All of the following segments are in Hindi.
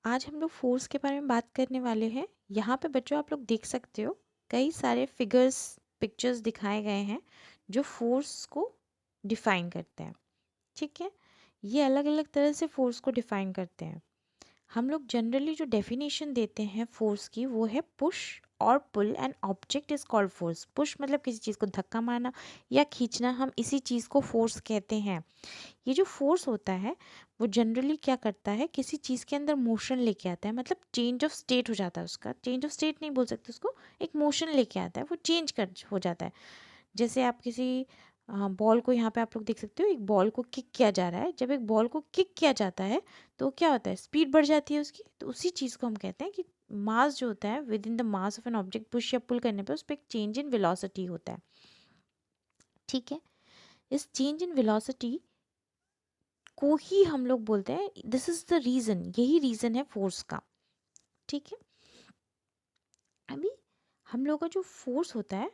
आज हम लोग फोर्स के बारे में बात करने वाले हैं। यहाँ पे बच्चों आप लोग देख सकते हो कई सारे फिगर्स पिक्चर्स दिखाए गए हैं जो फोर्स को डिफाइन करते हैं। ठीक है, ये अलग अलग तरह से फोर्स को डिफाइन करते हैं। हम लोग जनरली जो डेफिनेशन देते हैं फोर्स की वो है पुश और pull and object is called force. Push मतलब किसी चीज़ को धक्का मारना या खींचना, हम इसी चीज़ को फोर्स कहते हैं। ये जो फोर्स होता है वो जनरली क्या करता है, किसी चीज़ के अंदर मोशन लेके आता है, मतलब चेंज ऑफ स्टेट हो जाता है उसका। चेंज ऑफ स्टेट नहीं बोल सकते उसको, एक मोशन लेके आता है, वो चेंज कर हो जाता है। जैसे आप किसी बॉल को, यहाँ पे आप लोग देख सकते हो एक बॉल को किक किया जा रहा है। जब एक बॉल को किक किया जाता है तो क्या होता है, स्पीड बढ़ जाती है उसकी। तो उसी चीज़ को हम कहते हैं कि मास जो होता है with in the mass of an object, push या पुल करने पर उस पर एक चेंज इन वेलोसिटी होता है। ठीक है, इस चेंज इन वेलोसिटी को ही हम लोग बोलते हैं दिस इज द रीजन, यही रीजन है फोर्स का। ठीक है, अभी हम लोग का जो फोर्स होता है,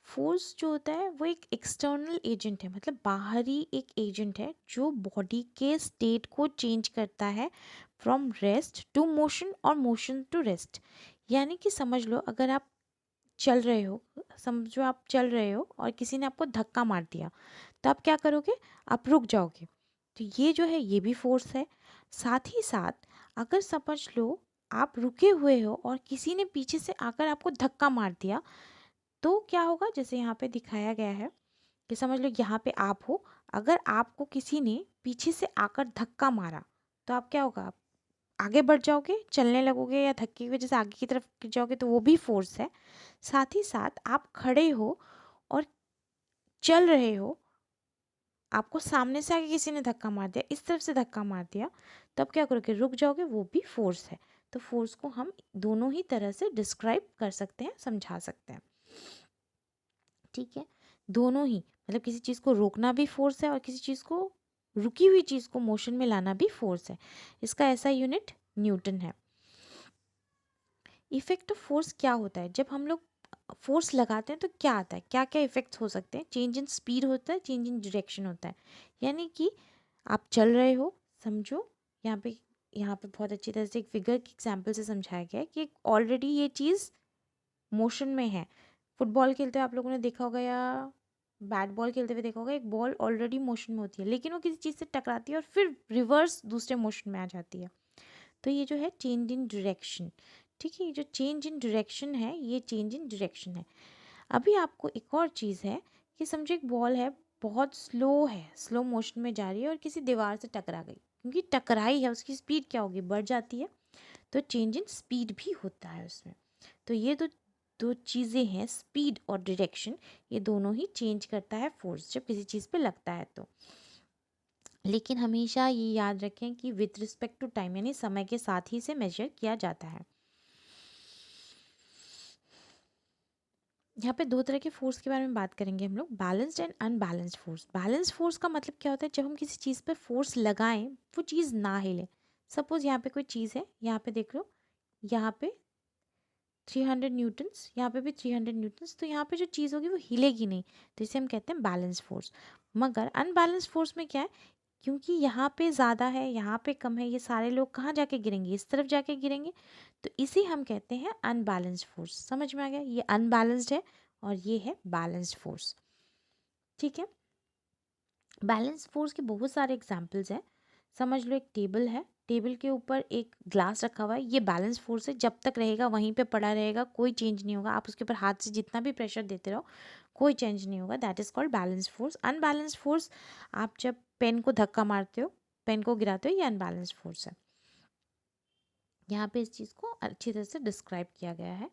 फोर्स जो होता है वो एक एक्सटर्नल एजेंट है, मतलब बाहरी एक एजेंट है जो बॉडी के स्टेट को चेंज करता है फ्रॉम रेस्ट टू मोशन और मोशन टू रेस्ट। यानी कि समझ लो, अगर आप चल रहे हो, समझो आप चल रहे हो और किसी ने आपको धक्का मार दिया, तो आप क्या करोगे, आप रुक जाओगे। तो ये जो है ये भी फोर्स है। साथ ही साथ अगर समझ लो आप रुके हुए हो और किसी ने पीछे से आकर आपको धक्का मार दिया, तो क्या होगा, जैसे यहाँ पे दिखाया गया है कि समझ लो यहाँ पे आप हो, अगर आपको किसी ने पीछे से आकर धक्का मारा तो आप क्या होगा, आप आगे बढ़ जाओगे, चलने लगोगे, या धक्के की वजह से आगे की तरफ गिर जाओगे, तो वो भी फोर्स है। साथ ही साथ आप खड़े हो और चल रहे हो, आपको सामने से आके किसी ने धक्का मार दिया, इस तरफ से धक्का मार दिया, तब क्या करोगे, रुक जाओगे, वो भी फोर्स है। तो फोर्स को हम दोनों ही तरह से डिस्क्राइब कर सकते हैं, समझा सकते हैं। ठीक है, दोनों ही, मतलब किसी चीज़ को रोकना भी फोर्स है और किसी चीज़ को, रुकी हुई चीज़ को मोशन में लाना भी फोर्स है। इसका ऐसा यूनिट न्यूटन है। इफेक्ट ऑफ फोर्स क्या होता है, जब हम लोग फोर्स लगाते हैं तो क्या आता है, क्या क्या इफेक्ट्स हो सकते हैं। चेंज इन स्पीड होता है, चेंज इन डायरेक्शन होता है। यानी कि आप चल रहे हो, समझो यहाँ पे बहुत अच्छी तरह से एक फिगर के एग्जाम्पल से समझाया गया है कि ऑलरेडी ये चीज़ मोशन में है। फुटबॉल खेलते हुए आप लोगों ने देखा होगा, या बैट बॉल खेलते हुए देखा होगा, एक बॉल ऑलरेडी मोशन में होती है लेकिन वो किसी चीज़ से टकराती है और फिर रिवर्स दूसरे मोशन में आ जाती है। तो ये जो है चेंज इन डायरेक्शन। ठीक है, ये जो चेंज इन डायरेक्शन है ये चेंज इन डायरेक्शन है। अभी आपको एक और चीज़ है कि समझो एक बॉल है, बहुत स्लो है, स्लो मोशन में जा रही है और किसी दीवार से टकरा गई, क्योंकि टकराई है उसकी स्पीड क्या होगी, बढ़ जाती है। तो चेंज इन स्पीड भी होता है उसमें। तो ये दो दो चीज़ें हैं, स्पीड और डायरेक्शन, ये दोनों ही चेंज करता है फोर्स जब किसी चीज़ पे लगता है तो। लेकिन हमेशा ये याद रखें कि विथ रिस्पेक्ट टू टाइम, यानी समय के साथ ही इसे मेजर किया जाता है। यहाँ पे दो तरह के फोर्स के बारे में बात करेंगे हम लोग, balanced and unbalanced force. Balanced force का मतलब क्या होता है, जब हम किसी चीज़ पर फोर्स लगाएं वो चीज़ ना हिले। सपोज यहाँ पे कोई चीज़ है, यहाँ पे देख लो, यहाँ पे 300 न्यूटन्स, यहाँ पे भी 300 न्यूटन्स, तो यहाँ पे जो चीज़ होगी वो हिलेगी नहीं, तो इसे हम कहते हैं बैलेंस फोर्स। मगर अनबैलेंस फोर्स में क्या है, क्योंकि यहाँ पे ज़्यादा है यहाँ पे कम है, ये सारे लोग कहाँ जाके गिरेंगे, इस तरफ जाके गिरेंगे, तो इसे हम कहते हैं अनबैलेंस्ड फोर्स। समझ में आ गया, ये अनबैलेंस्ड है और ये है बैलेंस्ड फोर्स। ठीक है, बैलेंस फोर्स के बहुत सारे एग्जाम्पल्स हैं। समझ लो एक टेबल है, टेबल के ऊपर एक ग्लास रखा हुआ है, ये बैलेंस फोर्स है, जब तक रहेगा वहीं पे पड़ा रहेगा, कोई चेंज नहीं होगा, आप उसके ऊपर हाथ से जितना भी प्रेशर देते रहो कोई चेंज नहीं होगा, that is called balance force. Unbalance force, आप जब पेन को धक्का मारते हो, पेन को गिराते हो, ये अनबैलेंस फोर्स है। यहाँ पे इस चीज़ को अच्छी तरह से डिस्क्राइब किया गया है।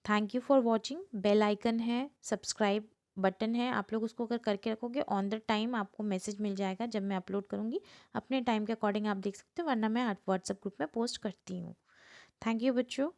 Thank you for watching. Bell icon है, सब्सक्राइब बटन है, आप लोग उसको अगर करके रखोगे ऑन द टाइम आपको मैसेज मिल जाएगा जब मैं अपलोड करूँगी। अपने टाइम के अकॉर्डिंग आप देख सकते हो, वरना मैं व्हाट्सएप ग्रुप में पोस्ट करती हूँ। थैंक यू बच्चों।